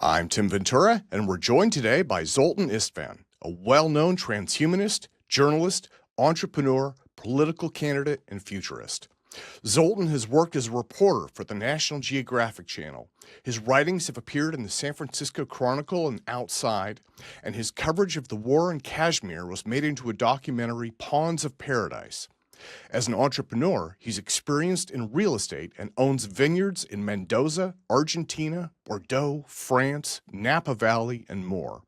I'm Tim Ventura, and we're joined today by Zoltan Istvan, a well-known transhumanist, journalist, entrepreneur, political candidate, and futurist. Zoltan has worked as a reporter for the National Geographic Channel. His writings have appeared in the San Francisco Chronicle and Outside, and his coverage of the war in Kashmir was made into a documentary, Pawns of Paradise. As an entrepreneur, he's experienced in real estate and owns vineyards in Mendoza, Argentina, Bordeaux, France, Napa Valley, and more.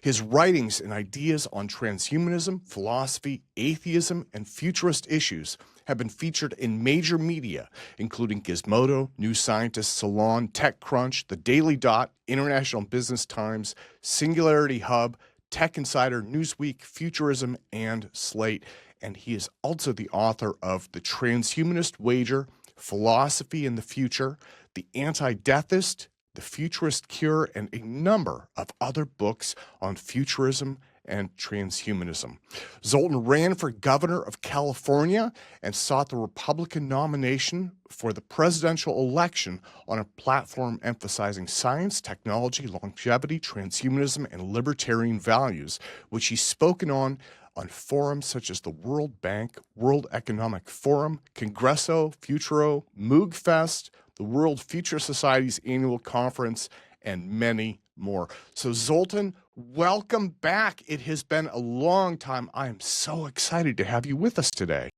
His writings and ideas on transhumanism, philosophy, atheism, and futurist issues have been featured in major media, including Gizmodo, New Scientist, Salon, TechCrunch, The Daily Dot, International Business Times, Singularity Hub, Tech Insider, Newsweek, Futurism, and Slate. And he is also the author of The Transhumanist Wager, Philosophy in the Future, The Anti-Deathist, The Futurist Cure, and a number of other books on futurism and transhumanism. Zoltan ran for governor of California and sought the Republican nomination for the presidential election on a platform emphasizing science, technology, longevity, transhumanism, and libertarian values, which he's spoken on forums such as the World Bank, World Economic Forum, Congresso, Futuro, MoogFest, the World Future Society's annual conference, and many more. So Zoltan, welcome back. It has been a long time. I am so excited to have you with us today.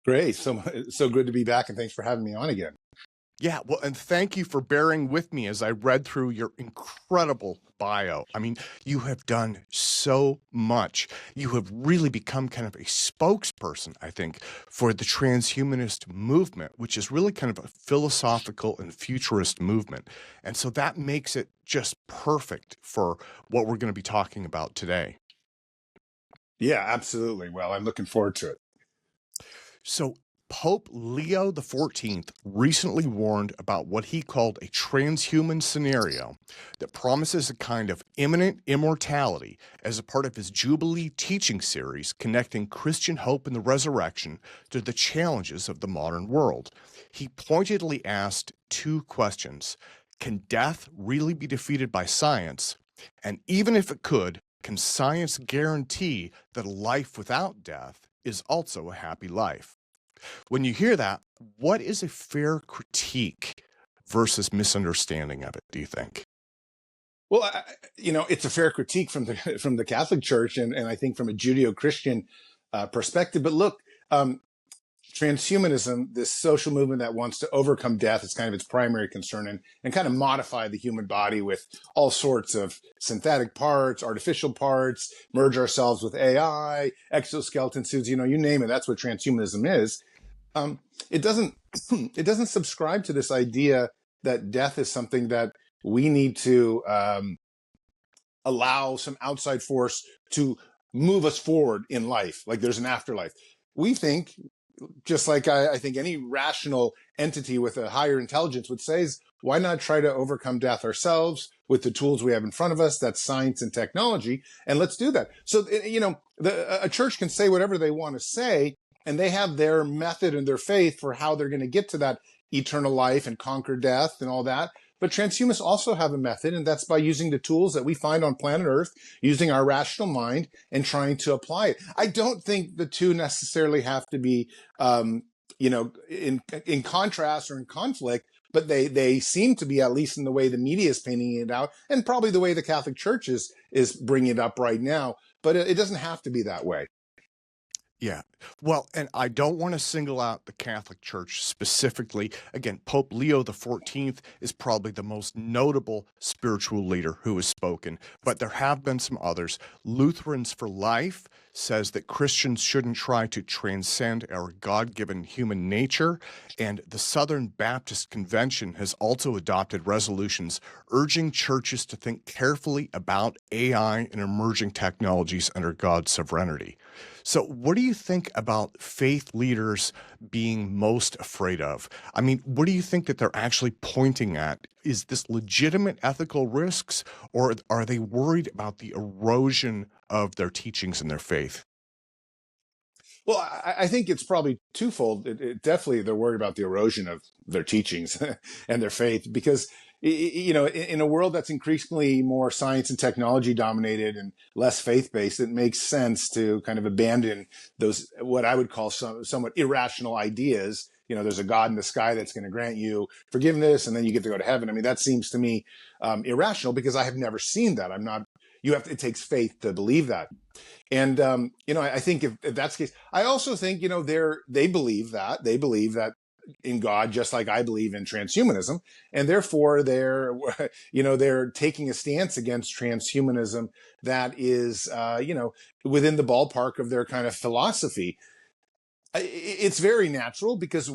Great. So good to be back, and thanks for having me on again. Yeah, well, and thank you for bearing with me as I read through your incredible bio. I mean, you have done so much. You have really become kind of a spokesperson, I think, for the transhumanist movement, which is really kind of a philosophical and futurist movement. And so that makes it just perfect for what we're going to be talking about today. Yeah, absolutely. Well, I'm looking forward to it. So Pope Leo XIV recently warned about what he called a transhuman scenario that promises a kind of imminent immortality as a part of his Jubilee teaching series connecting Christian hope in the resurrection to the challenges of the modern world. He pointedly asked two questions. Can death really be defeated by science? And even if it could, can science guarantee that a life without death is also a happy life? When you hear that, what is a fair critique versus misunderstanding of it, do you think? Well, it's a fair critique from the Catholic Church, and I think from a Judeo-Christian perspective. But look, transhumanism, this social movement that wants to overcome death, is kind of its primary concern, and kind of modify the human body with all sorts of synthetic parts, artificial parts, merge ourselves with AI, exoskeleton suits, you name it. That's what transhumanism is. It doesn't subscribe to this idea that death is something that we need to allow some outside force to move us forward in life, like there's an afterlife. We think, just like I think any rational entity with a higher intelligence would say, is why not try to overcome death ourselves with the tools we have in front of us? That's science and technology, and let's do that. So, a church can say whatever they want to say, and they have their method and their faith for how they're going to get to that eternal life and conquer death and all that. But transhumanists also have a method, and that's by using the tools that we find on planet Earth, using our rational mind and trying to apply it. I don't think the two necessarily have to be, in contrast or in conflict, but they seem to be, at least in the way the media is painting it out, and probably the way the Catholic Church is bringing it up right now. But it doesn't have to be that way. Yeah. Well, and I don't want to single out the Catholic Church specifically. Again, Pope Leo XIV is probably the most notable spiritual leader who has spoken, but there have been some others. Lutherans for Life says that Christians shouldn't try to transcend our God-given human nature, and the Southern Baptist Convention has also adopted resolutions urging churches to think carefully about AI and emerging technologies under God's sovereignty. So what do you think about faith leaders being most afraid of? I mean, what do you think that they're actually pointing at? Is this legitimate ethical risks, or are they worried about the erosion of their teachings and their faith? Well, I think it's probably twofold. Definitely, they're worried about the erosion of their teachings and their faith, because you know, in a world that's increasingly more science and technology dominated and less faith-based, it makes sense to kind of abandon those, what I would call somewhat irrational ideas. You know, there's a God in the sky that's going to grant you forgiveness and then you get to go to heaven. I mean, that seems to me irrational because I have never seen that. I'm not, you have to, it takes faith to believe that. And, you know, I think if that's the case, I also think, you know, they believe that in God, just like I believe in transhumanism. And therefore they're, you know, they're taking a stance against transhumanism that is, you know, within the ballpark of their kind of philosophy. It's very natural because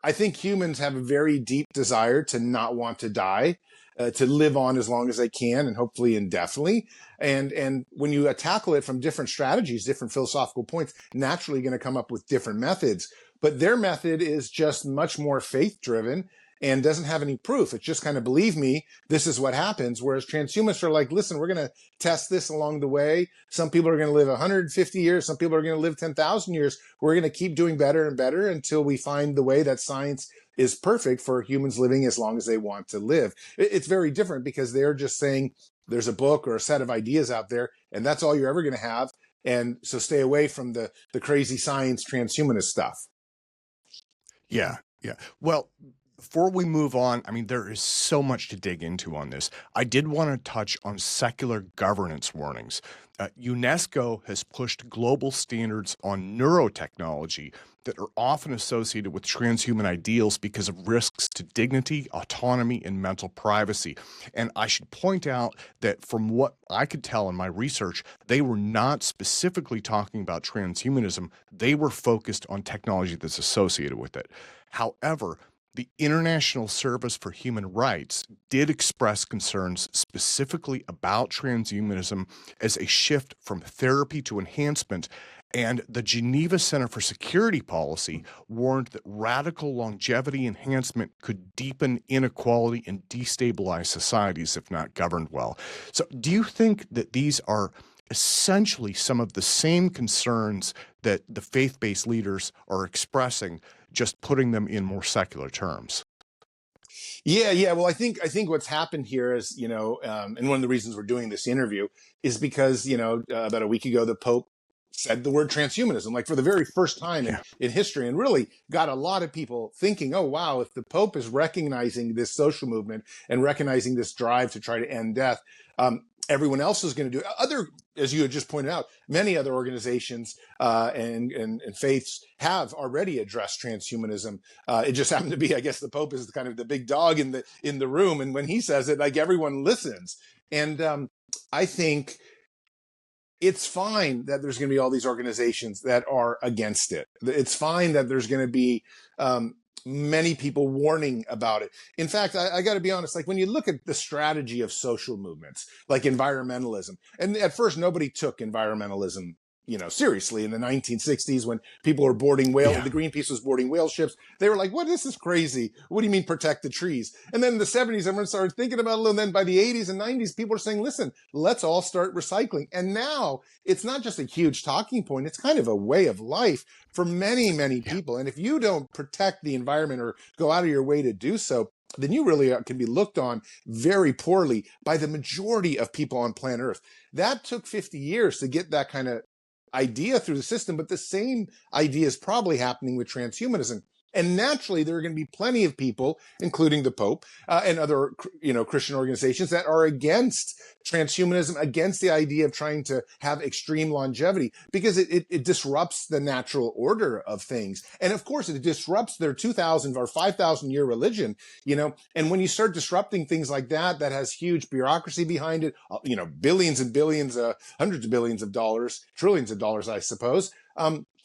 I think humans have a very deep desire to not want to die, to live on as long as they can and hopefully indefinitely. And when you tackle it from different strategies, different philosophical points, naturally going to come up with different methods. But their method is just much more faith driven and doesn't have any proof. It's just kind of, believe me, this is what happens. Whereas transhumanists are like, listen, we're going to test this along the way. Some people are going to live 150 years. Some people are going to live 10,000 years. We're going to keep doing better and better until we find the way that science is perfect for humans living as long as they want to live. It's very different because they're just saying there's a book or a set of ideas out there, and that's all you're ever going to have. And so stay away from the crazy science transhumanist stuff. Yeah, yeah. Well, before we move on, I mean, there is so much to dig into on this. I did want to touch on secular governance warnings. UNESCO has pushed global standards on neurotechnology that are often associated with transhuman ideals because of risks to dignity, autonomy, and mental privacy. And I should point out that from what I could tell in my research, they were not specifically talking about transhumanism. They were focused on technology that's associated with it. However, the International Service for Human Rights did express concerns specifically about transhumanism as a shift from therapy to enhancement, and the Geneva Center for Security Policy warned that radical longevity enhancement could deepen inequality and destabilize societies if not governed well. So, do you think that these are essentially some of the same concerns that the faith-based leaders are expressing, just putting them in more secular terms? Yeah. Well, I think what's happened here is, you know, and one of the reasons we're doing this interview is because, you know, about a week ago, the Pope said the word transhumanism, like for the very first time in history, and really got a lot of people thinking, oh, wow, if the Pope is recognizing this social movement and recognizing this drive to try to end death, everyone else is going to do it. Other, as you had just pointed out, many other organizations and faiths have already addressed transhumanism. It just happened to be, I guess, the Pope is kind of the big dog in the room, and when he says it, like everyone listens. And I think it's fine that there's going to be all these organizations that are against it. It's fine that there's going to be many people warning about it. In fact, I got to be honest, like when you look at the strategy of social movements, like environmentalism, and at first nobody took environmentalism, you know, seriously in the 1960s when people were boarding the Greenpeace was boarding whale ships. They were like, what, this is crazy. What do you mean protect the trees? And then in the 70s, everyone started thinking about it. And then by the 80s and 90s, people are saying, listen, let's all start recycling. And now it's not just a huge talking point. It's kind of a way of life for many, many people. And if you don't protect the environment or go out of your way to do so, then you really can be looked on very poorly by the majority of people on planet Earth. That took 50 years to get that kind of idea through the system, but the same idea is probably happening with transhumanism. And naturally, there are going to be plenty of people, including the Pope and other, you know, Christian organizations that are against transhumanism, against the idea of trying to have extreme longevity, because it disrupts the natural order of things. And of course, it disrupts their 2,000 or 5,000 year religion, you know. And when you start disrupting things like that, that has huge bureaucracy behind it, you know, billions and billions, hundreds of billions of dollars, trillions of dollars, I suppose,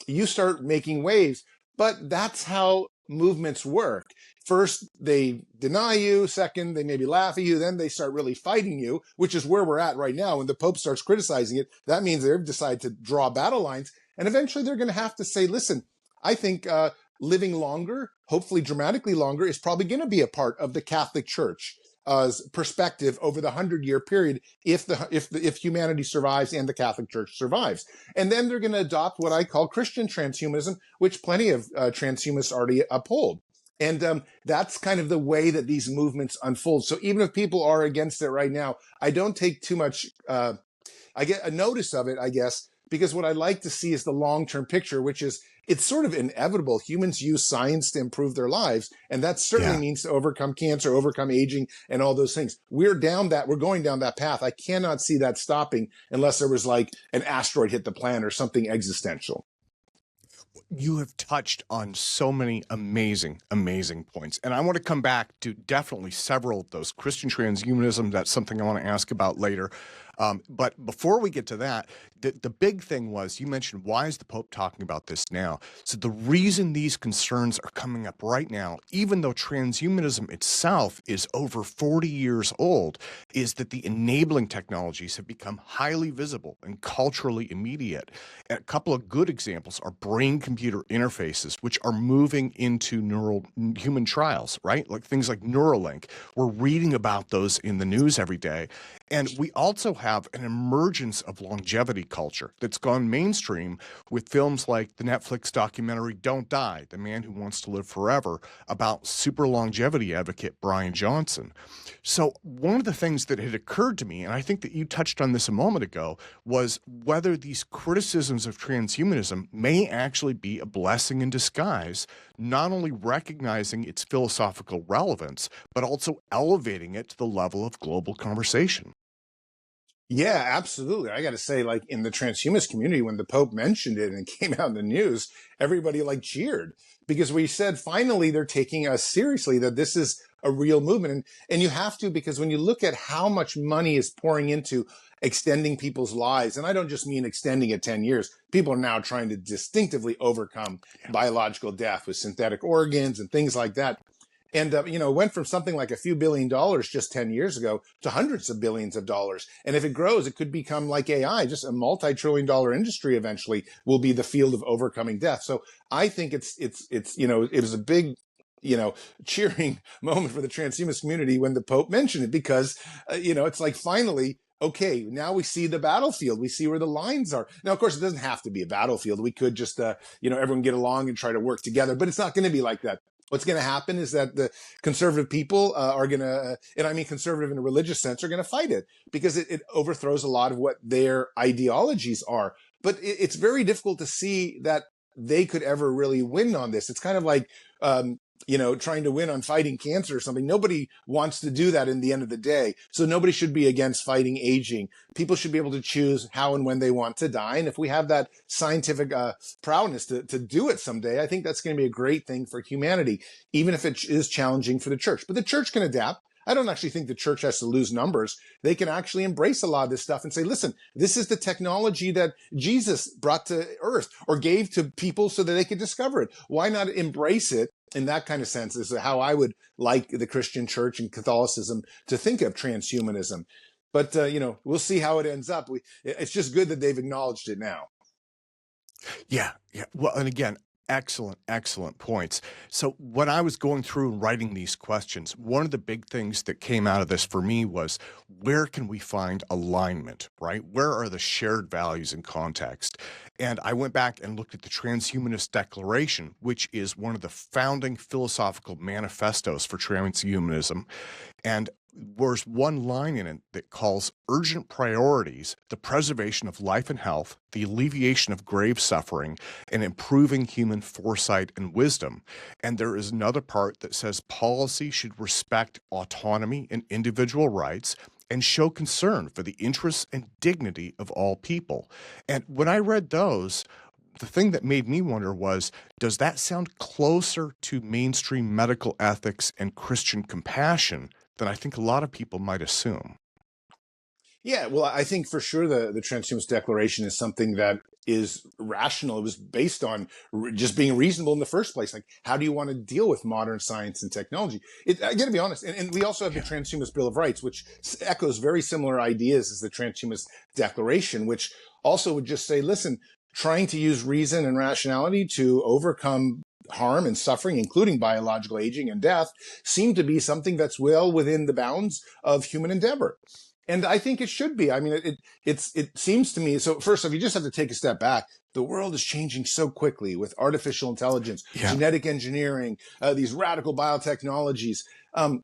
you start making waves. But that's how movements work. First, they deny you. Second, they maybe laugh at you. Then they start really fighting you, which is where we're at right now. When the Pope starts criticizing it, that means they've decided to draw battle lines. And eventually they're going to have to say, listen, I think living longer, hopefully dramatically longer, is probably going to be a part of the Catholic Church perspective over the 100-year period if humanity survives and the Catholic Church survives. And then they're going to adopt what I call Christian transhumanism, which plenty of transhumanists already uphold. And that's kind of the way that these movements unfold. So even if people are against it right now, I don't take too much, I get a notice of it, I guess, because what I like to see is the long-term picture, which is it's sort of inevitable. Humans use science to improve their lives, and that certainly Yeah. means to overcome cancer, overcome aging, and all those things. We're going down that path. I cannot see that stopping unless there was like an asteroid hit the planet or something existential. You have touched on so many amazing, amazing points. And I want to come back to definitely several of those. Christian transhumanism, that's something I want to ask about later. But before we get to that, the big thing was, you mentioned, why is the Pope talking about this now? So the reason these concerns are coming up right now, even though transhumanism itself is over 40 years old, is that the enabling technologies have become highly visible and culturally immediate. And a couple of good examples are brain-computer interfaces, which are moving into human trials, right? Like things like Neuralink. We're reading about those in the news every day. And we also have an emergence of longevity culture that's gone mainstream with films like the Netflix documentary Don't Die, The Man Who Wants to Live Forever, about super longevity advocate Brian Johnson. So one of the things that had occurred to me, and I think that you touched on this a moment ago, was whether these criticisms of transhumanism may actually be a blessing in disguise, not only recognizing its philosophical relevance, but also elevating it to the level of global conversation. Yeah, absolutely. I got to say, like in the transhumanist community, when the Pope mentioned it and it came out in the news, everybody like cheered because we said finally they're taking us seriously, that this is a real movement. And you have to, because when you look at how much money is pouring into extending people's lives, and I don't just mean extending it 10 years, people are now trying to distinctively overcome biological death with synthetic organs and things like that. And, it went from something like a few $1 billion just 10 years ago to hundreds of billions of dollars. And if it grows, it could become like AI, just a multi-trillion-dollar industry eventually will be the field of overcoming death. So I think it was a big, cheering moment for the transhumanist community when the Pope mentioned it, because, it's like finally, okay, now we see the battlefield. We see where the lines are. Now, of course, it doesn't have to be a battlefield. We could just, everyone get along and try to work together, but it's not going to be like that. What's going to happen is that the conservative people are going to, and I mean conservative in a religious sense, are going to fight it because it overthrows a lot of what their ideologies are. But it's very difficult to see that they could ever really win on this. It's kind of like, trying to win on fighting cancer or something. Nobody wants to do that in the end of the day. So nobody should be against fighting aging. People should be able to choose how and when they want to die. And if we have that scientific prowess to do it someday, I think that's going to be a great thing for humanity, even if it is challenging for the church. But the church can adapt. I don't actually think the church has to lose numbers. They can actually embrace a lot of this stuff and say, listen, this is the technology that Jesus brought to earth or gave to people so that they could discover it. Why not embrace it in that kind of sense? Is how I would like the Christian church and Catholicism to think of transhumanism. But, we'll see how it ends up. It's just good that they've acknowledged it now. Yeah, yeah. Well, and again, excellent, excellent points. So when I was going through and writing these questions, one of the big things that came out of this for me was, where can we find alignment, right? Where are the shared values and context? And I went back and looked at the Transhumanist Declaration, which is one of the founding philosophical manifestos for transhumanism. And there's one line in it that calls urgent priorities the preservation of life and health, the alleviation of grave suffering, and improving human foresight and wisdom. And there is another part that says policy should respect autonomy and individual rights and show concern for the interests and dignity of all people. And when I read those, the thing that made me wonder was, does that sound closer to mainstream medical ethics and Christian compassion than I think a lot of people might assume? Yeah, well, I think for sure the Transhumanist Declaration is something that is rational. It was based on just being reasonable in the first place. Like, how do you want to deal with modern science and technology? I got to be honest. And we also have the Transhumanist Bill of Rights, which echoes very similar ideas as the Transhumanist Declaration, which also would just say, listen, trying to use reason and rationality to overcome harm and suffering, including biological aging and death, seem to be something that's well within the bounds of human endeavor. And I think it should be. I mean, it seems to me. So first off, you just have to take a step back. The world is changing so quickly with artificial intelligence, Yeah. genetic engineering, these radical biotechnologies. Um,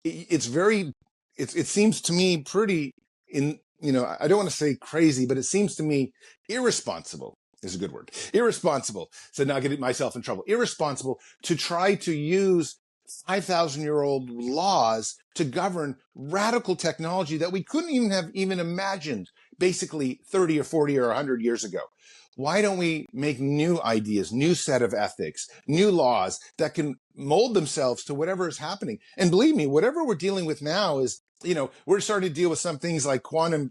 it's very, it seems to me pretty I don't want to say crazy, but it seems to me irresponsible is a good word. Irresponsible. So now getting myself in trouble. Irresponsible to try to use 5,000-year-old laws to govern radical technology that we couldn't even have even imagined basically 30 or 40 or 100 years ago. Why don't we make new ideas, new set of ethics, new laws that can mold themselves to whatever is happening? And believe me, whatever we're dealing with now is, we're starting to deal with some things like quantum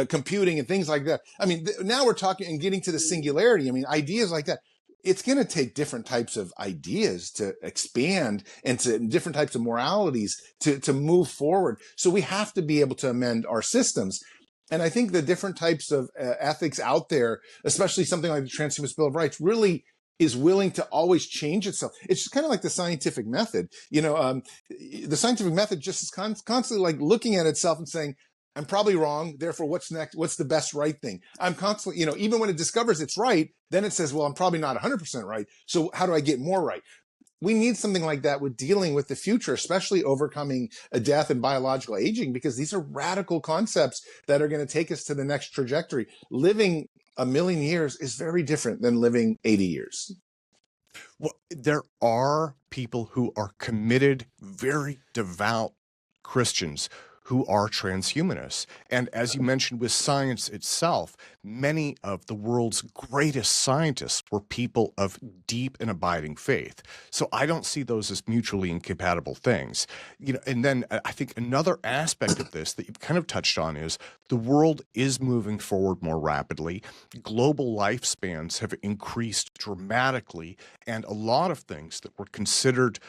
computing and things like that. I mean, now we're talking and getting to the singularity. I mean, ideas like that. It's going to take different types of ideas to expand and to different types of moralities to move forward. So we have to be able to amend our systems. And I think the different types of ethics out there, especially something like the Transhumanist Bill of Rights, really is willing to always change itself. It's kind of like the scientific method. The scientific method just is constantly like looking at itself and saying, I'm probably wrong. Therefore, what's next? What's the best right thing? I'm constantly, even when it discovers it's right, then it says, well, I'm probably not 100% right. So how do I get more right? We need something like that with dealing with the future, especially overcoming a death and biological aging, because these are radical concepts that are going to take us to the next trajectory. Living a million years is very different than living 80 years. Well, there are people who are committed, very devout Christians who are transhumanists. And as you mentioned with science itself, many of the world's greatest scientists were people of deep and abiding faith. So I don't see those as mutually incompatible things. And then I think another aspect of this that you've kind of touched on is the world is moving forward more rapidly. Global lifespans have increased dramatically, and a lot of things that were considered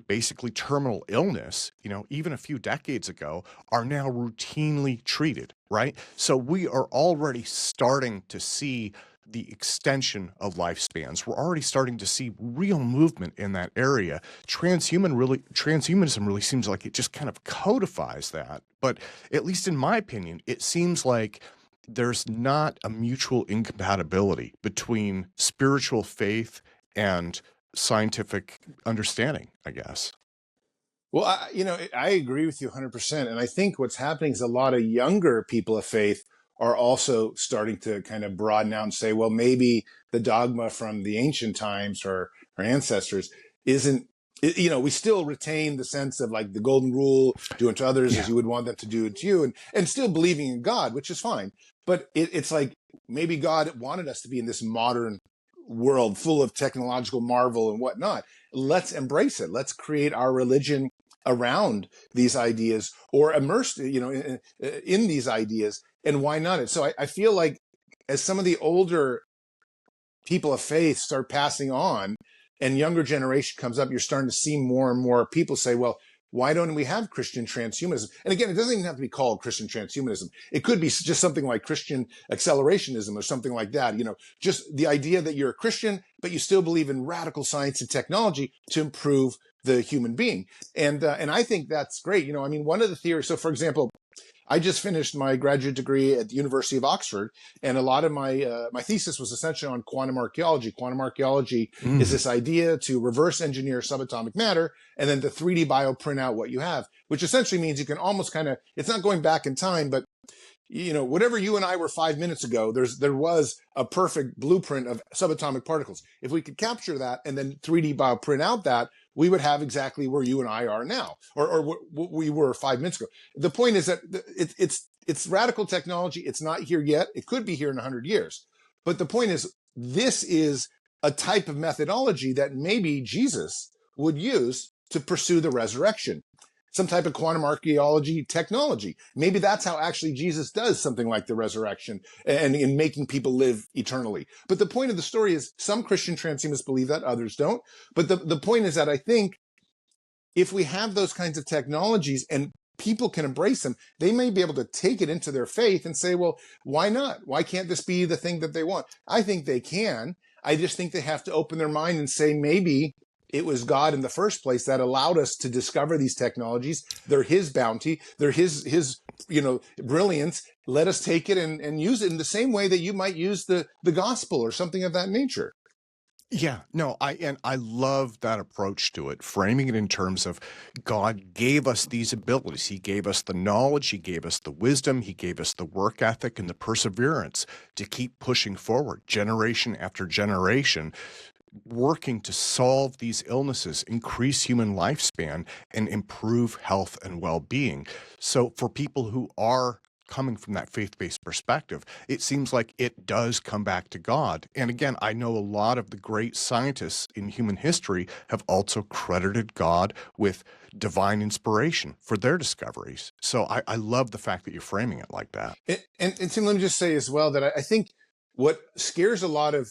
basically terminal illness, even a few decades ago, are now routinely treated, right? So we are already starting to see the extension of lifespans. We're already starting to see real movement in that area. Transhumanism really seems like it just kind of codifies that. But at least in my opinion, it seems like there's not a mutual incompatibility between spiritual faith and scientific understanding, I guess. Well, I agree with you 100%. And I think what's happening is a lot of younger people of faith are also starting to kind of broaden out and say, well, maybe the dogma from the ancient times or our ancestors isn't, we still retain the sense of like the golden rule, do unto others as you would want them to do to you, and still believing in God, which is fine. But it's like maybe God wanted us to be in this modern world full of technological marvel and whatnot. Let's embrace it. Let's create our religion around these ideas or immerse, in these ideas. And why not? So I feel like as some of the older people of faith start passing on and younger generation comes up, you're starting to see more and more people say, well, why don't we have Christian transhumanism? And again, it doesn't even have to be called Christian transhumanism. It could be just something like Christian accelerationism or something like that. Just the idea that you're a Christian, but you still believe in radical science and technology to improve the human being. And I think that's great. One of the theories, so for example, I just finished my graduate degree at the University of Oxford, and a lot of my thesis was essentially on quantum archaeology. Quantum archaeology is this idea to reverse engineer subatomic matter and then to 3D bioprint out what you have, which essentially means you can almost it's not going back in time, but whatever you and I were 5 minutes ago, there was a perfect blueprint of subatomic particles. If we could capture that and then 3D bioprint out that, we would have exactly where you and I are now, or what we were 5 minutes ago. The point is that it's radical technology. It's not here yet. It could be here in 100 years. But the point is, this is a type of methodology that maybe Jesus would use to pursue the resurrection. Some type of quantum archaeology technology. Maybe that's how actually Jesus does something like the resurrection and in making people live eternally. But the point of the story is some Christian transhumanists believe that, others don't. But the point is that I think if we have those kinds of technologies and people can embrace them, they may be able to take it into their faith and say, well, why not? Why can't this be the thing that they want? I think they can. I just think they have to open their mind and say, maybe it was God in the first place that allowed us to discover these technologies. They're his bounty. They're his brilliance. Let us take it and use it in the same way that you might use the gospel or something of that nature. Yeah, no, I love that approach to it, framing it in terms of God gave us these abilities. He gave us the knowledge, he gave us the wisdom, he gave us the work ethic and the perseverance to keep pushing forward generation after generation, working to solve these illnesses, increase human lifespan, and improve health and well-being. So for people who are coming from that faith-based perspective, it seems like it does come back to God. And again, I know a lot of the great scientists in human history have also credited God with divine inspiration for their discoveries. So I love the fact that you're framing it like that. And Tim, let me just say as well that I think what scares a lot of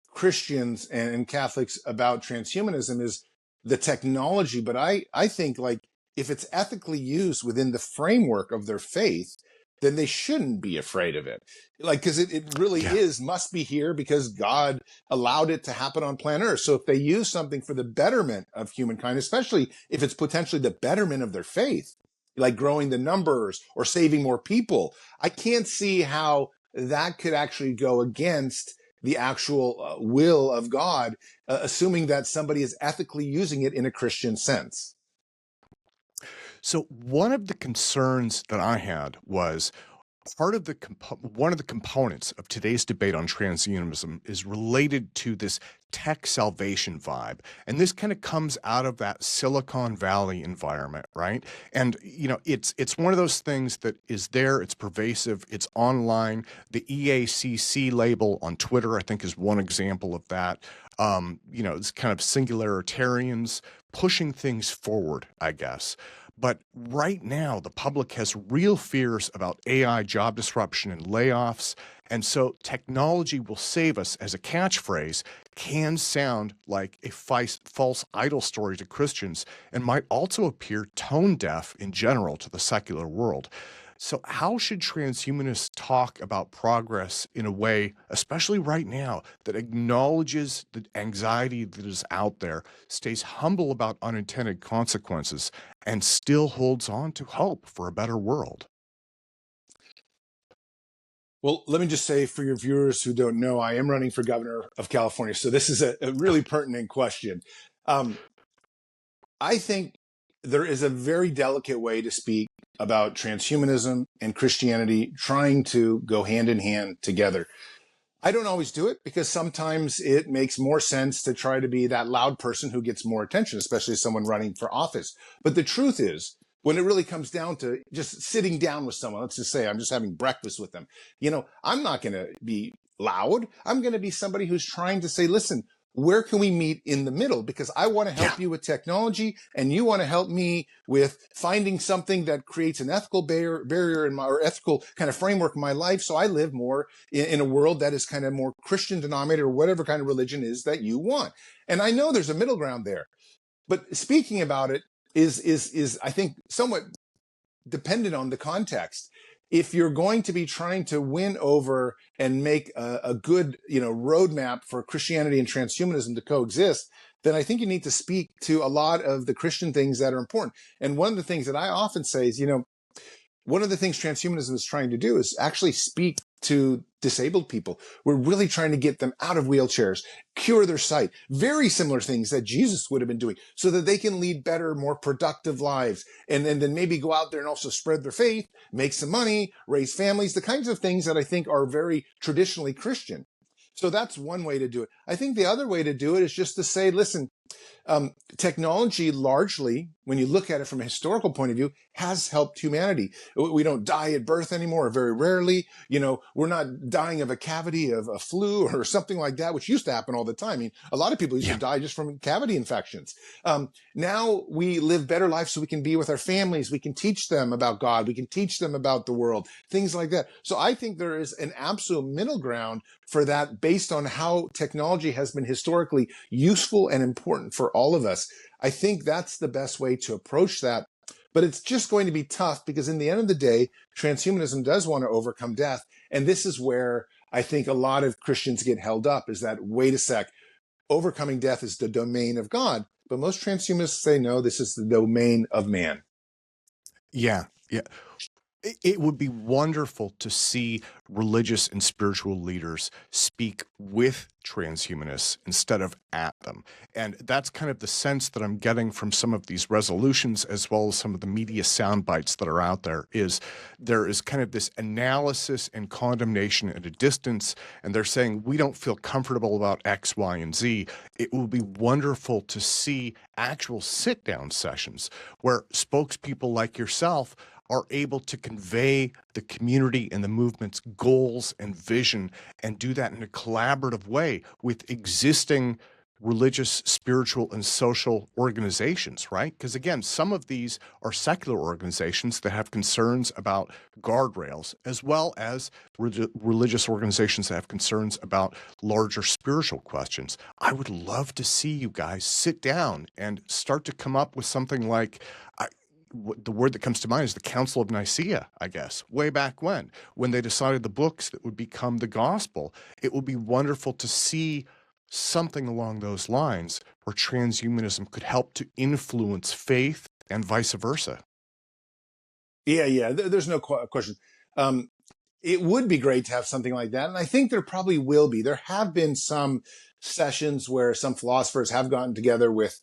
Christians and Catholics about transhumanism is the technology. But I think, like, if it's ethically used within the framework of their faith, then they shouldn't be afraid of it. Like, because it really Yeah. must be here because God allowed it to happen on planet Earth. So if they use something for the betterment of humankind, especially if it's potentially the betterment of their faith, like growing the numbers or saving more people, I can't see how that could actually go against the actual will of God, assuming that somebody is ethically using it in a Christian sense. So one of the concerns that I had was part of one of the components of today's debate on transhumanism is related to this tech salvation vibe. And this kind of comes out of that Silicon Valley environment, right? And it's one of those things that is there, it's pervasive, it's online. The EACC label on Twitter, I think, is one example of that. It's kind of singularitarians pushing things forward, I guess. But right now, the public has real fears about AI job disruption and layoffs. And so technology will save us as a catchphrase can sound like a false idol story to Christians and might also appear tone deaf in general to the secular world. So, how should transhumanists talk about progress in a way, especially right now, that acknowledges the anxiety that is out there, stays humble about unintended consequences, and still holds on to hope for a better world? Well, let me just say for your viewers who don't know, I am running for governor of California. So this is a really pertinent question. Um, I think there is a very delicate way to speak about transhumanism and Christianity trying to go hand in hand together. I don't always do it because sometimes it makes more sense to try to be that loud person who gets more attention, especially someone running for office. But the truth is, when it really comes down to just sitting down with someone, let's just say I'm just having breakfast with them, I'm not going to be loud. I'm going to be somebody who's trying to say, listen, where can we meet in the middle? Because I want to Yeah. help you with technology and you want to help me with finding something that creates an ethical barrier in my, or ethical kind of framework in my life. So I live more in a world that is kind of more Christian denominated or whatever kind of religion is that you want. And I know there's a middle ground there, but speaking about it is I think somewhat dependent on the context. If you're going to be trying to win over and make a good, roadmap for Christianity and transhumanism to coexist, then I think you need to speak to a lot of the Christian things that are important. And one of the things that I often say is, one of the things transhumanism is trying to do is actually speak to disabled people. We're really trying to get them out of wheelchairs, cure their sight, very similar things that Jesus would have been doing so that they can lead better, more productive lives. And then maybe go out there and also spread their faith, make some money, raise families, the kinds of things that I think are very traditionally Christian. So that's one way to do it. I think the other way to do it is just to say, listen, technology largely, when you look at it from a historical point of view, has helped humanity. We don't die at birth anymore, very rarely. We're not dying of a cavity of a flu or something like that, which used to happen all the time. I mean, a lot of people used to Yeah. die just from cavity infections. Now we live better lives so we can be with our families. We can teach them about God. We can teach them about the world, things like that. So I think there is an absolute middle ground for that based on how technology has been historically useful and important for all of us. I think that's the best way to approach that. But it's just going to be tough because in the end of the day, transhumanism does want to overcome death. And this is where I think a lot of Christians get held up is that, wait a sec, overcoming death is the domain of God. But most transhumanists say, no, this is the domain of man. Yeah. Yeah. It would be wonderful to see religious and spiritual leaders speak with transhumanists instead of at them. And that's kind of the sense that I'm getting from some of these resolutions, as well as some of the media sound bites that are out there, is there is kind of this analysis and condemnation at a distance, and they're saying, we don't feel comfortable about X, Y, and Z. It would be wonderful to see actual sit-down sessions where spokespeople like yourself are able to convey the community and the movement's goals and vision, and do that in a collaborative way with existing religious, spiritual, and social organizations, right? Because again, some of these are secular organizations that have concerns about guardrails, as well as religious organizations that have concerns about larger spiritual questions. I would love to see you guys sit down and start to come up with something like, the word that comes to mind is the Council of Nicaea, I guess, way back when they decided the books that would become the gospel. It would be wonderful to see something along those lines where transhumanism could help to influence faith and vice versa. Yeah. There's no question. Um, it would be great to have something like that. And I think there probably will be. There have been some sessions where some philosophers have gotten together with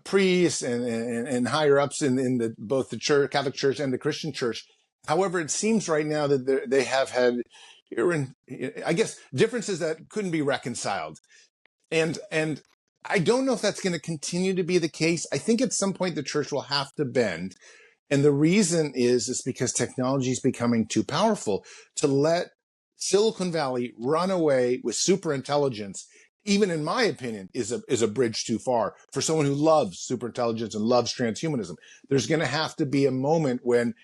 priests and higher ups in both the church, Catholic Church and the Christian Church. However, it seems right now that they have had, I guess, differences that couldn't be reconciled. And I don't know if that's going to continue to be the case. I think at some point the church will have to bend. And the reason is because technology is becoming too powerful to let Silicon Valley run away with super intelligence, even in my opinion, is a bridge too far for someone who loves super intelligence and loves transhumanism. There's going to have to be a moment when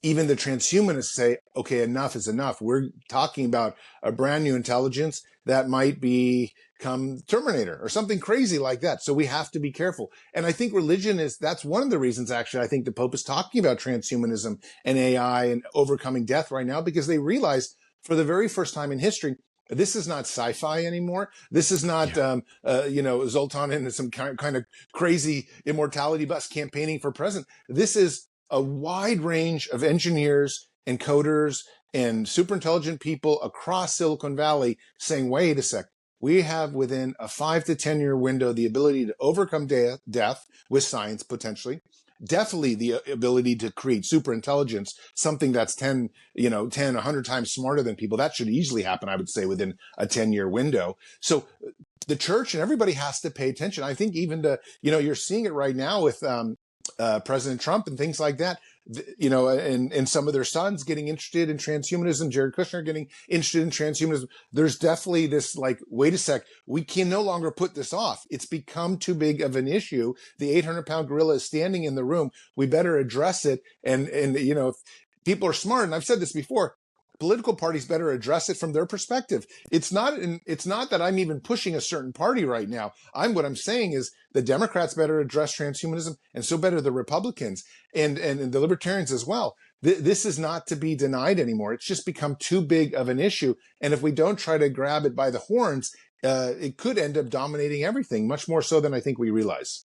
even the transhumanists say, okay, enough is enough. We're talking about a brand new intelligence that might become Terminator or something crazy like that. So we have to be careful. And I think that's one of the reasons, actually, I think the Pope is talking about transhumanism and AI and overcoming death right now, because they realize for the very first time in history, this is not sci-fi anymore. This is not, Zoltan and some kind of crazy immortality bus campaigning for president. This is a wide range of engineers and coders and super intelligent people across Silicon Valley saying, wait a sec, we have within a 5 to 10 year window the ability to overcome death with science, potentially. Definitely the ability to create super intelligence, something that's 100 times smarter than people. That should easily happen, I would say, within a 10-year window. So the church and everybody has to pay attention. I think even you're seeing it right now with President Trump and things like that, and some of their sons getting interested in transhumanism, Jared Kushner getting interested in transhumanism. There's definitely this like, wait a sec, we can no longer put this off. It's become too big of an issue. The 800-pound gorilla is standing in the room. We better address it. And if people are smart, and I've said this before, political parties better address it from their perspective. It's not that I'm even pushing a certain party right now. What I'm saying is the Democrats better address transhumanism, and so better the Republicans and the Libertarians as well. This is not to be denied anymore. It's just become too big of an issue. And if we don't try to grab it by the horns, it could end up dominating everything, much more so than I think we realize.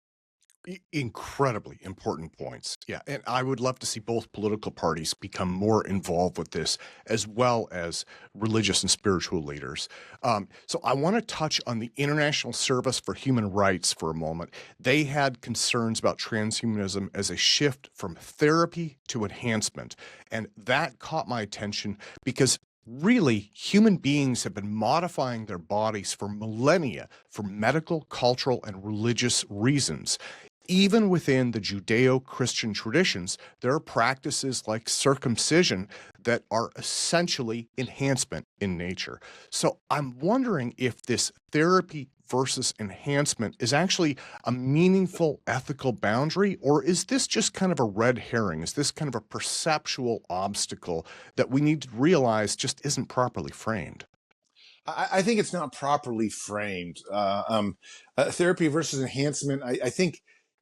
Incredibly important points. Yeah. And I would love to see both political parties become more involved with this, as well as religious and spiritual leaders. So I want to touch on the International Service for Human Rights for a moment. They had concerns about transhumanism as a shift from therapy to enhancement. And that caught my attention because really, human beings have been modifying their bodies for millennia for medical, cultural, and religious reasons. Even within the Judeo-Christian traditions, there are practices like circumcision that are essentially enhancement in nature. So I'm wondering if this therapy versus enhancement is actually a meaningful ethical boundary, or is this just kind of a red herring? Is this kind of a perceptual obstacle that we need to realize just isn't properly framed? I think it's not properly framed. Therapy versus enhancement. I think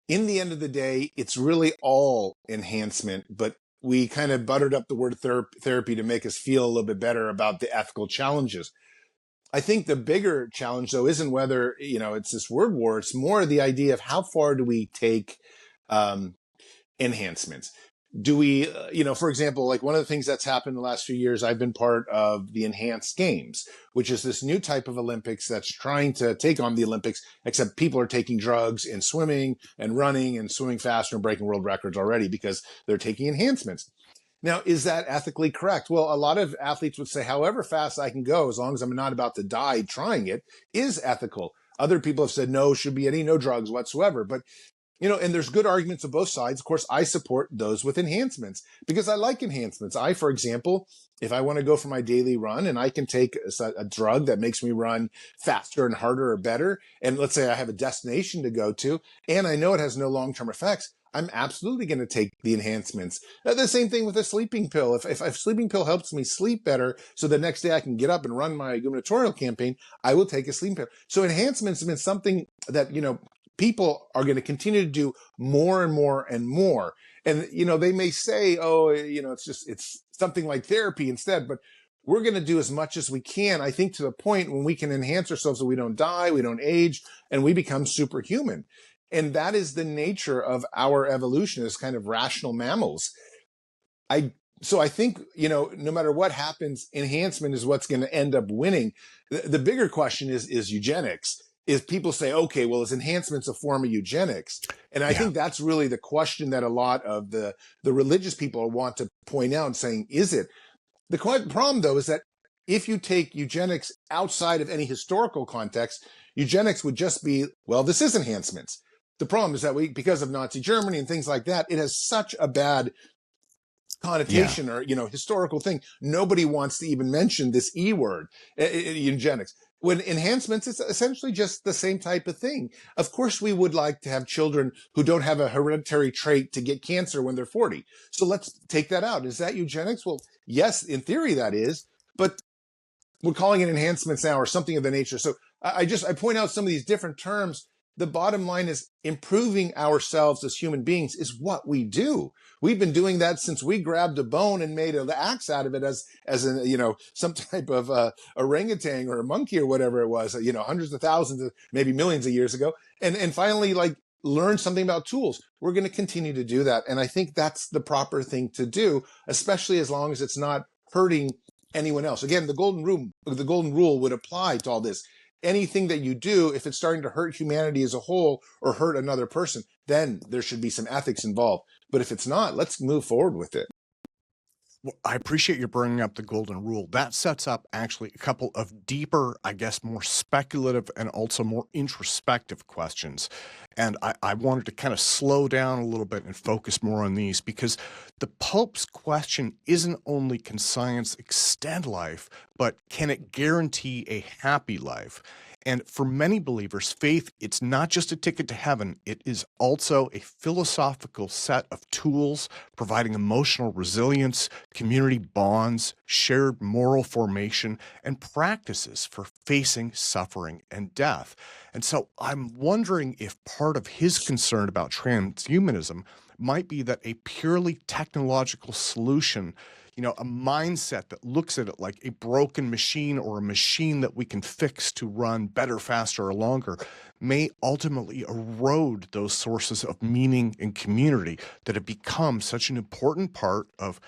in the end of the day, it's really all enhancement, but we kind of buttered up the word therapy to make us feel a little bit better about the ethical challenges. I think the bigger challenge, though, isn't whether, it's this word war. It's more the idea of how far do we take enhancements. do we, for example, like one of the things that's happened in the last few years, I've been part of the Enhanced Games, which is this new type of Olympics that's trying to take on the Olympics, except people are taking drugs in swimming and running and swimming faster and breaking world records already because they're taking enhancements. Now, is that ethically correct? Well, a lot of athletes would say, however fast I can go, as long as I'm not about to die trying it, is ethical. Other people have said, no, should be no drugs whatsoever. But and there's good arguments on both sides. Of course, I support those with enhancements because I like enhancements. For example, if I want to go for my daily run and I can take a drug that makes me run faster and harder or better, and let's say I have a destination to go to, and I know it has no long-term effects, I'm absolutely going to take the enhancements. The same thing with a sleeping pill. If a sleeping pill helps me sleep better so the next day I can get up and run my gubernatorial campaign, I will take a sleeping pill. So enhancements have been something that, people are going to continue to do more and more and more. And, they may say, oh, it's something like therapy instead, but we're going to do as much as we can, I think, to the point when we can enhance ourselves so we don't die, we don't age, and we become superhuman. And that is the nature of our evolution as kind of rational mammals. So I think, no matter what happens, enhancement is what's going to end up winning. The bigger question is eugenics. Is people say, okay, well, is enhancements a form of eugenics? And I think that's really the question that a lot of the religious people want to point out, saying, is it? The problem, though, is that if you take eugenics outside of any historical context, eugenics would just be, well, this is enhancements. The problem is that because of Nazi Germany and things like that, it has such a bad connotation or, historical thing. Nobody wants to even mention this E word, eugenics. When enhancements, it's essentially just the same type of thing. Of course, we would like to have children who don't have a hereditary trait to get cancer when they're 40. So let's take that out. Is that eugenics? Well, yes, in theory that is, but we're calling it enhancements now or something of the nature. So I point out some of these different terms. The bottom line is improving ourselves as human beings is what we do. We've been doing that since we grabbed a bone and made an axe out of it as some type of orangutan or a monkey or whatever it was, hundreds of thousands, maybe millions of years ago. And finally, learn something about tools. We're going to continue to do that. And I think that's the proper thing to do, especially as long as it's not hurting anyone else. Again, the golden rule would apply to all this. Anything that you do, if it's starting to hurt humanity as a whole or hurt another person, then there should be some ethics involved. But if it's not, let's move forward with it. Well, I appreciate you bringing up the golden rule. That sets up actually a couple of deeper, I guess, more speculative and also more introspective questions. And I wanted to kind of slow down a little bit and focus more on these because the Pope's question isn't only can science extend life, but can it guarantee a happy life? And for many believers, faith, it's not just a ticket to heaven. It is also a philosophical set of tools providing emotional resilience, community bonds, shared moral formation, and practices for facing suffering and death. And so I'm wondering if part of his concern about transhumanism might be that a purely technological solution, a mindset that looks at it like a broken machine or a machine that we can fix to run better, faster, or longer, may ultimately erode those sources of meaning and community that have become such an important part of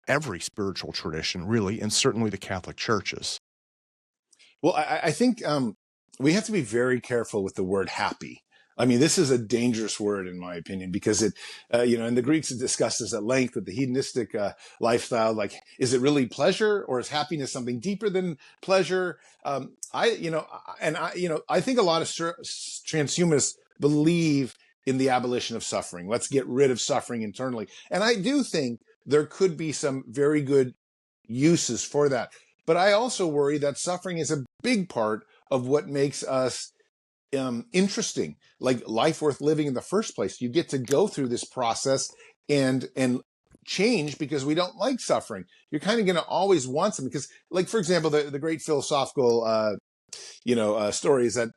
every spiritual tradition, really, and certainly the Catholic churches. Well, I think we have to be very careful with the word happy. I mean, this is a dangerous word, in my opinion, because it, and the Greeks have discussed this at length with the hedonistic lifestyle. Like, is it really pleasure, or is happiness something deeper than pleasure? I think a lot of transhumanists believe in the abolition of suffering. Let's get rid of suffering internally, and I do think there could be some very good uses for that. But I also worry that suffering is a big part of what makes us interesting, like life worth living in the first place. You get to go through this process and change because we don't like suffering. You're kind of going to always want something because, like, for example, the great philosophical, story is that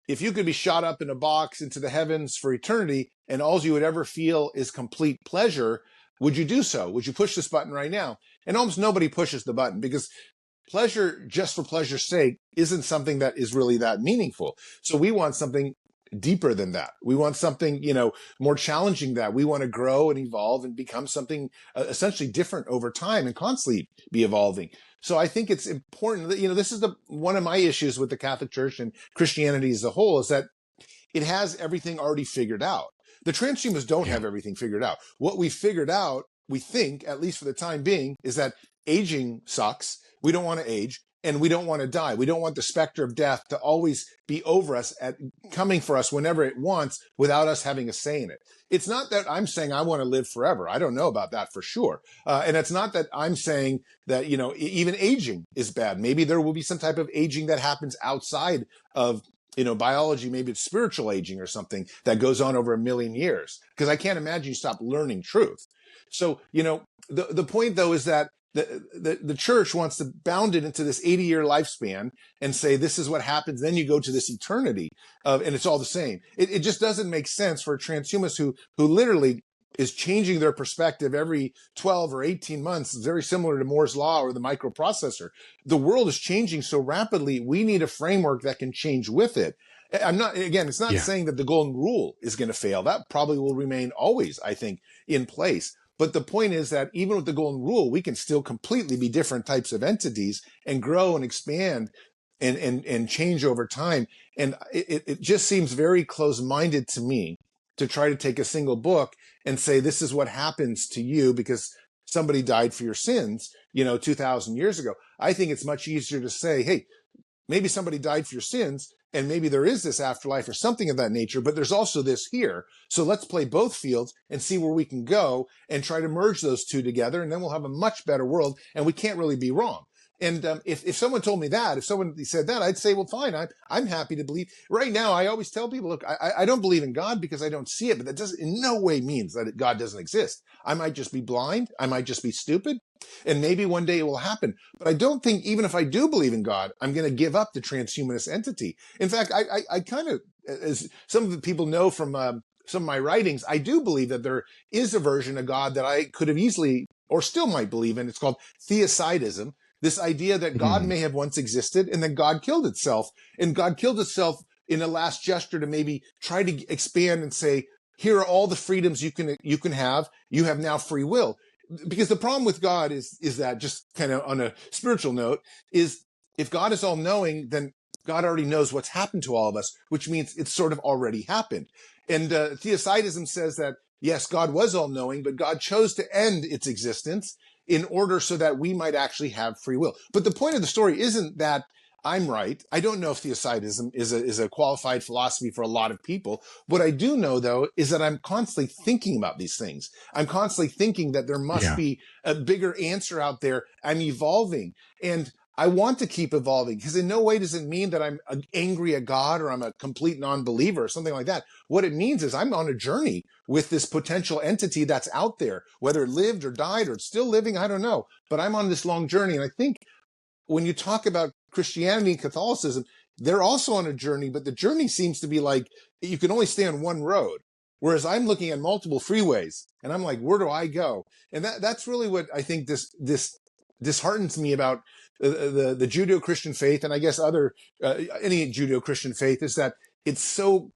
if you could be shot up in a box into the heavens for eternity and all you would ever feel is complete pleasure, would you do so? Would you push this button right now? And almost nobody pushes the button because pleasure just for pleasure's sake isn't something that is really that meaningful. So we want something deeper than that. We want something, more challenging that. We want to grow and evolve and become something essentially different over time and constantly be evolving. So I think it's important that, this is one of my issues with the Catholic Church and Christianity as a whole, is that it has everything already figured out. The transhumanists don't Yeah. have everything figured out. What we figured out, we think, at least for the time being, is that aging sucks. We don't want to age, and we don't want to die. We don't want the specter of death to always be over us, coming for us whenever it wants, without us having a say in it. It's not that I'm saying I want to live forever. I don't know about that for sure. And it's not that I'm saying that, even aging is bad. Maybe there will be some type of aging that happens outside of biology. Maybe it's spiritual aging or something that goes on over a million years, because I can't imagine you stop learning truth. So, the point though is that the church wants to bound it into this 80-year lifespan and say, this is what happens. Then you go to this eternity and it's all the same. It just doesn't make sense for a transhumanist who literally is changing their perspective every 12 or 18 months, very similar to Moore's law or the microprocessor. The world is changing so rapidly. We need a framework that can change with it. It's not Yeah. saying that the golden rule is going to fail. That probably will remain always, I think, in place. But the point is that even with the golden rule, we can still completely be different types of entities and grow and expand and change over time. And it just seems very close-minded to me to try to take a single book and say, this is what happens to you because somebody died for your sins, 2,000 years ago. I think it's much easier to say, hey, maybe somebody died for your sins, and maybe there is this afterlife or something of that nature, but there's also this here. So let's play both fields and see where we can go and try to merge those two together, and then we'll have a much better world, and we can't really be wrong. And if someone told me that, if someone said that, I'd say, well, fine, I'm happy to believe. Right now, I always tell people, look, I don't believe in God because I don't see it, but that doesn't in no way means that God doesn't exist. I might just be blind. I might just be stupid. And maybe one day it will happen. But I don't think, even if I do believe in God, I'm going to give up the transhumanist entity. In fact, I kind of, as some of the people know from some of my writings, I do believe that there is a version of God that I could have easily or still might believe in. It's called theocidism. This idea that God may have once existed and then God killed itself. And God killed itself in a last gesture to maybe try to expand and say, here are all the freedoms you can have. You have now free will. Because the problem with God is that, just kind of on a spiritual note, is if God is all knowing, then God already knows what's happened to all of us, which means it's sort of already happened. And theocidism says that, yes, God was all knowing, but God chose to end its existence in order so that we might actually have free will. But the point of the story isn't that I'm right. I don't know if theocidism is a qualified philosophy for a lot of people. What I do know, though, is that I'm constantly thinking about these things. I'm constantly thinking that there must be a bigger answer out there. I'm evolving. And I want to keep evolving, because in no way does it mean that I'm angry at God or I'm a complete non-believer or something like that. What it means is I'm on a journey with this potential entity that's out there, whether it lived or died or it's still living, I don't know. But I'm on this long journey. And I think when you talk about Christianity and Catholicism, they're also on a journey, but the journey seems to be like you can only stay on one road. Whereas I'm looking at multiple freeways and I'm like, where do I go? And that's really what I think this disheartens me about the Judeo-Christian faith, and I guess any Judeo-Christian faith, is that it's so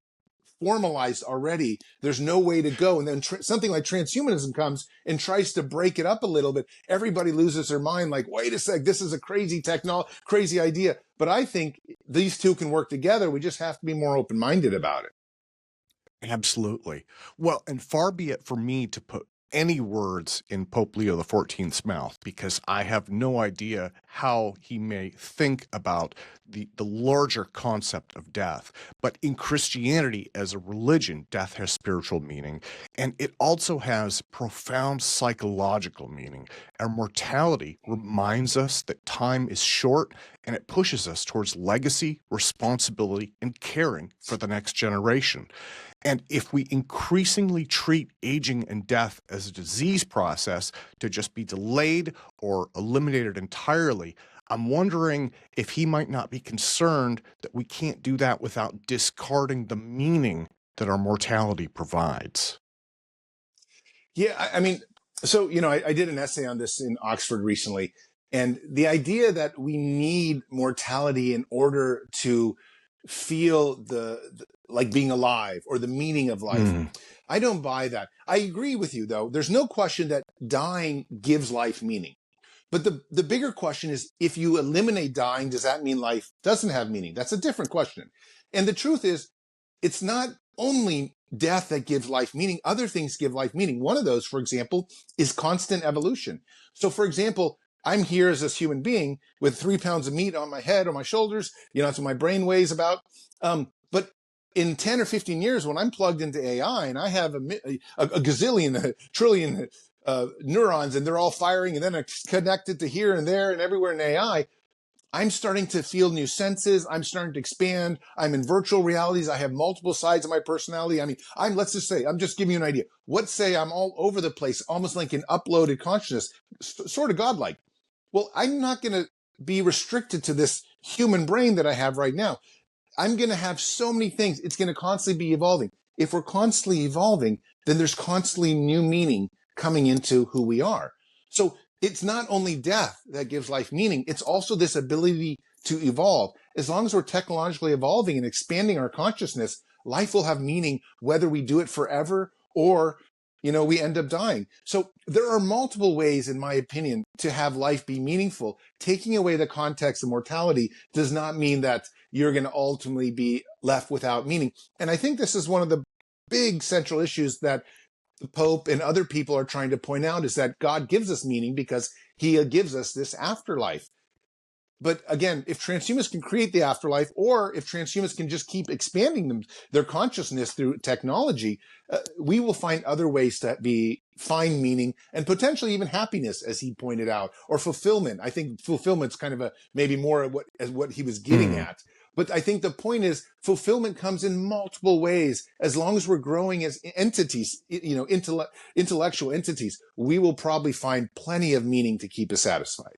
formalized already. There's no way to go. And then something like transhumanism comes and tries to break it up a little bit. Everybody loses their mind, like, wait a sec, this is a crazy crazy idea. But I think these two can work together. We just have to be more open-minded about it. Absolutely. Well, and far be it for me to put any words in Pope Leo XIV's mouth, because I have no idea how he may think about the larger concept of death. But in Christianity as a religion, death has spiritual meaning, and it also has profound psychological meaning. Our mortality reminds us that time is short, and it pushes us towards legacy, responsibility, and caring for the next generation. And if we increasingly treat aging and death as a disease process to just be delayed or eliminated entirely, I'm wondering if he might not be concerned that we can't do that without discarding the meaning that our mortality provides. Yeah, I mean, so, I did an essay on this in Oxford recently, and the idea that we need mortality in order to feel like being alive or the meaning of life. Mm. I don't buy that. I agree with you, though. There's no question that dying gives life meaning. But the bigger question is, if you eliminate dying, does that mean life doesn't have meaning? That's a different question. And the truth is, it's not only death that gives life meaning. Other things give life meaning. One of those, for example, is constant evolution. So, for example, I'm here as this human being with 3 pounds of meat on my head or my shoulders. That's what my brain weighs about. But in 10 or 15 years, when I'm plugged into AI and I have a gazillion, a trillion neurons, and they're all firing, and then it's connected to here and there and everywhere in AI, I'm starting to feel new senses. I'm starting to expand. I'm in virtual realities. I have multiple sides of my personality. I mean, let's just say, I'm just giving you an idea. Let's say I'm all over the place, almost like an uploaded consciousness, sort of godlike. Well, I'm not going to be restricted to this human brain that I have right now. I'm going to have so many things. It's going to constantly be evolving. If we're constantly evolving, then there's constantly new meaning coming into who we are. So it's not only death that gives life meaning, it's also this ability to evolve. As long as we're technologically evolving and expanding our consciousness, life will have meaning, whether we do it forever or we end up dying. So there are multiple ways, in my opinion, to have life be meaningful. Taking away the context of mortality does not mean that you're going to ultimately be left without meaning. And I think this is one of the big central issues that the Pope and other people are trying to point out, is that God gives us meaning because he gives us this afterlife. But again, if transhumanists can create the afterlife, or if transhumanists can just keep expanding their consciousness through technology, we will find other ways to find meaning and potentially even happiness, as he pointed out, or fulfillment. I think fulfillment's kind of maybe more what he was getting at. But I think the point is, fulfillment comes in multiple ways. As long as we're growing as entities, intellectual entities, we will probably find plenty of meaning to keep us satisfied.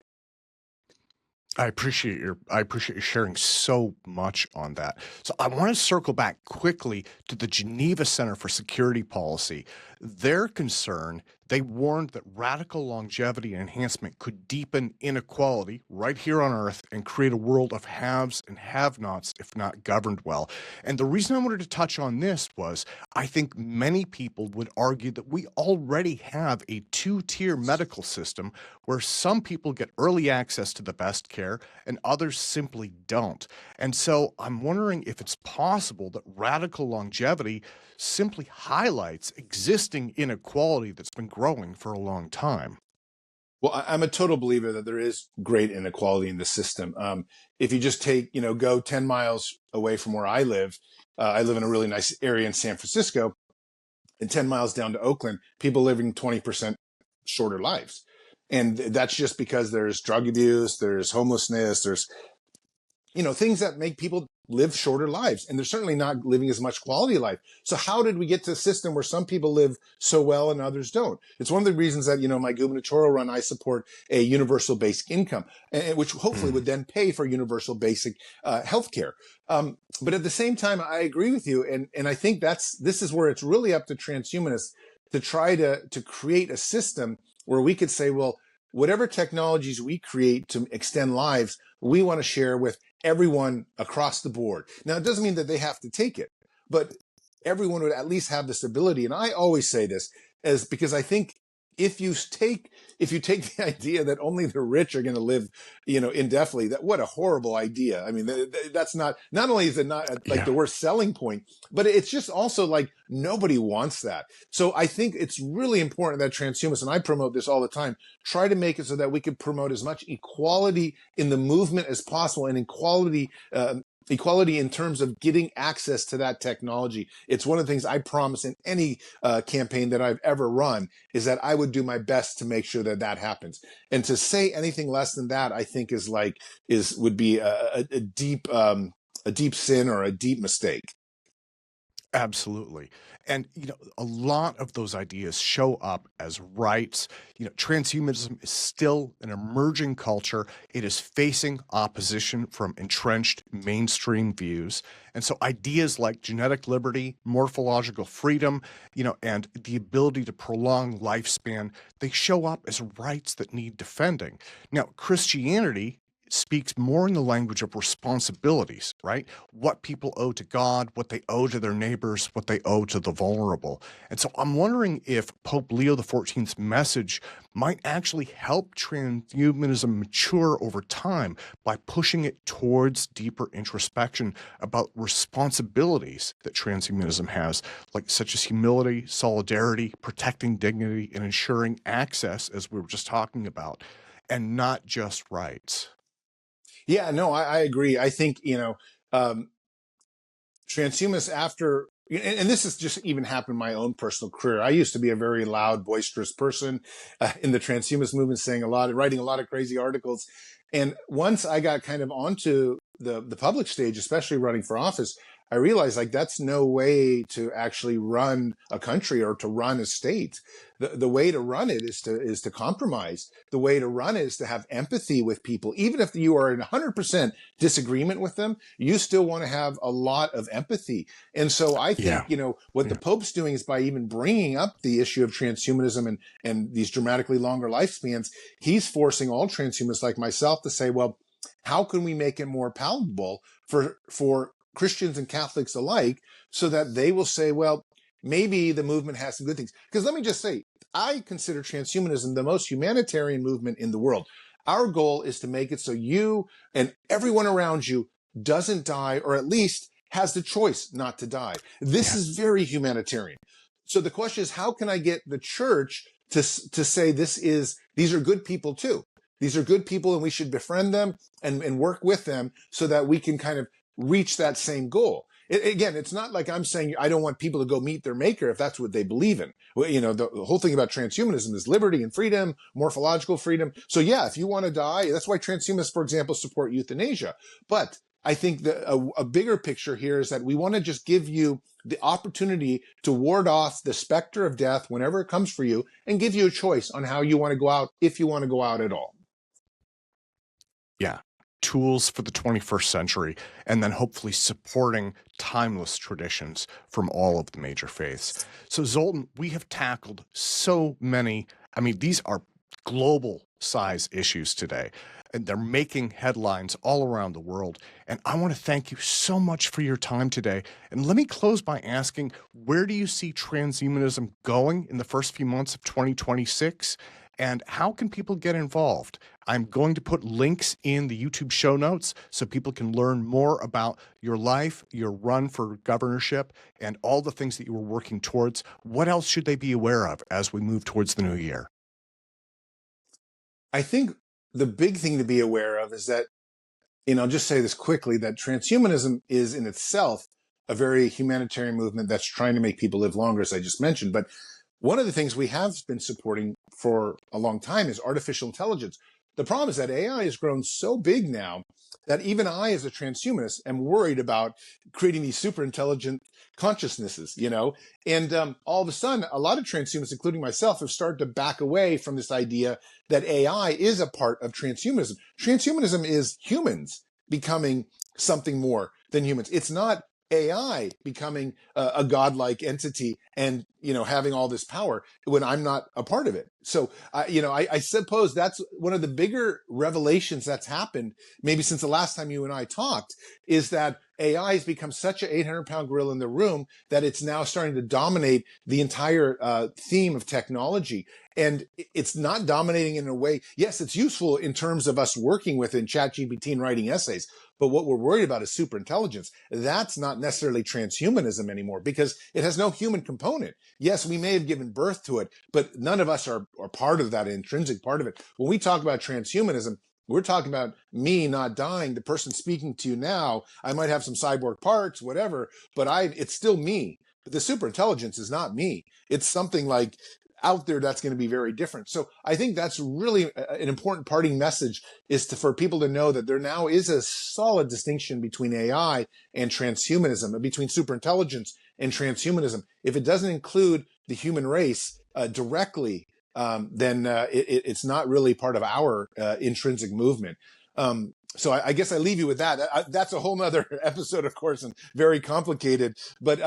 I appreciate you sharing so much on that. So I want to circle back quickly to the Geneva Center for Security Policy. Their concern, they warned that radical longevity and enhancement could deepen inequality right here on Earth and create a world of haves and have-nots if not governed well. And the reason I wanted to touch on this was, I think many people would argue that we already have a two-tier medical system where some people get early access to the best care and others simply don't. And so I'm wondering if it's possible that radical longevity simply highlights existing inequality that's been growing for a long time. Well, I'm a total believer that there is great inequality in the system. If you just go 10 miles away from where I live in a really nice area in San Francisco, and 10 miles down to Oakland, people living 20% shorter lives. And that's just because there's drug abuse, there's homelessness, there's things that make people live shorter lives, and they're certainly not living as much quality of life. So how did we get to a system where some people live so well and others don't? It's one of the reasons that, my gubernatorial run, I support a universal basic income, which hopefully would then pay for universal basic health care. But at the same time, I agree with you. And I think this is where it's really up to transhumanists to try to create a system where we could say, well, whatever technologies we create to extend lives, we want to share with everyone across the board. Now, it doesn't mean that they have to take it, but everyone would at least have this ability. And I always say this because I think if you take the idea that only the rich are going to live, indefinitely, what a horrible idea. I mean, that's not only is it not the worst selling point, but it's just also like nobody wants that. So I think it's really important that transhumanists, and I promote this all the time, try to make it so that we can promote as much equality in the movement as possible, and equality in terms of getting access to that technology. It's one of the things I promise in any campaign that I've ever run, is that I would do my best to make sure that that happens. And to say anything less than that, I think would be a deep sin or a deep mistake. Absolutely. And, a lot of those ideas show up as rights. Transhumanism is still an emerging culture. It is facing opposition from entrenched mainstream views. And so ideas like genetic liberty, morphological freedom, and the ability to prolong lifespan, they show up as rights that need defending. Now, Christianity speaks more in the language of responsibilities, right? What people owe to God, what they owe to their neighbors, what they owe to the vulnerable. And so I'm wondering if Pope Leo XIV's message might actually help transhumanism mature over time by pushing it towards deeper introspection about responsibilities that transhumanism has, like such as humility, solidarity, protecting dignity, and ensuring access, as we were just talking about, and not just rights. Yeah, no, I agree. I think, um, transhumanists and this has just even happened in my own personal career. I used to be a very loud, boisterous person in the transhumanist movement, writing a lot of crazy articles. And once I got kind of onto the public stage, especially running for office, I realized like that's no way to actually run a country or to run a state. The way to run it is to compromise. The way to run it is to have empathy with people. Even if you are in 100% disagreement with them, you still want to have a lot of empathy. And so I think, Yeah. what Yeah. the Pope's doing is by even bringing up the issue of transhumanism and these dramatically longer lifespans, he's forcing all transhumanists like myself to say, well, how can we make it more palatable for Christians and Catholics alike so that they will say, well, maybe the movement has some good things? Because let me just say, I consider transhumanism the most humanitarian movement in the world. Our goal is to make it so you and everyone around you doesn't die, or at least has the choice not to die. This Yeah. is very humanitarian. So the question is, how can I get the church to say these are good people too? These are good people and we should befriend them and work with them so that we can kind of reach that same goal. Again, it's not like I'm saying I don't want people to go meet their maker if that's what they believe in. Well, the whole thing about transhumanism is liberty and freedom, morphological freedom. So yeah, if you want to die, that's why transhumanists, for example, support euthanasia. But I think a bigger picture here is that we want to just give you the opportunity to ward off the specter of death whenever it comes for you and give you a choice on how you want to go out, if you want to go out at all. Yeah. Tools for the 21st century, and then hopefully supporting timeless traditions from all of the major faiths. So, Zoltan, we have tackled so many, I mean, these are global size issues today, and they're making headlines all around the world. And I want to thank you so much for your time today. And let me close by asking, where do you see transhumanism going in the first few months of 2026? And how can people get involved? I'm going to put links in the YouTube show notes so people can learn more about your life, your run for governorship, and all the things that you were working towards. What else should they be aware of as we move towards the new year? I think the big thing to be aware of is that, I'll just say this quickly, that transhumanism is in itself a very humanitarian movement that's trying to make people live longer, as I just mentioned. But one of the things we have been supporting for a long time is artificial intelligence. The problem is that AI has grown so big now that even I, as a transhumanist, am worried about creating these super intelligent consciousnesses, And all of a sudden, a lot of transhumanists, including myself, have started to back away from this idea that AI is a part of transhumanism. Transhumanism is humans becoming something more than humans. It's not AI becoming a godlike entity and having all this power when I'm not a part of it. So I suppose that's one of the bigger revelations that's happened maybe since the last time you and I talked, is that AI has become such an 800-pound gorilla in the room that it's now starting to dominate the entire theme of technology. And it's not dominating in a way. Yes, it's useful in terms of us working within ChatGPT and writing essays. But what we're worried about is superintelligence. That's not necessarily transhumanism anymore because it has no human component. Yes, we may have given birth to it, but none of us are part of that intrinsic part of it. When we talk about transhumanism, we're talking about me not dying, the person speaking to you now. I might have some cyborg parts, whatever, but it's still me. But the superintelligence is not me. It's something like out there that's going to be very different. So I think that's really an important parting message, is for people to know that there now is a solid distinction between AI and transhumanism, between superintelligence and transhumanism. If it doesn't include the human race directly, then it's not really part of our intrinsic movement. So I guess I leave you with that. That's a whole nother episode, of course, and very complicated, but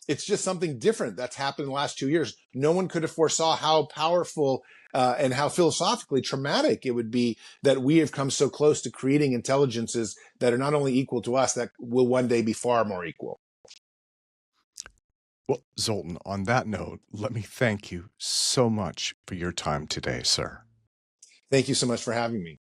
it's just something different that's happened in the last 2 years. No one could have foresaw how powerful and how philosophically traumatic it would be that we have come so close to creating intelligences that are not only equal to us, that will one day be far more equal. Well, Zoltan, on that note, let me thank you so much for your time today, sir. Thank you so much for having me.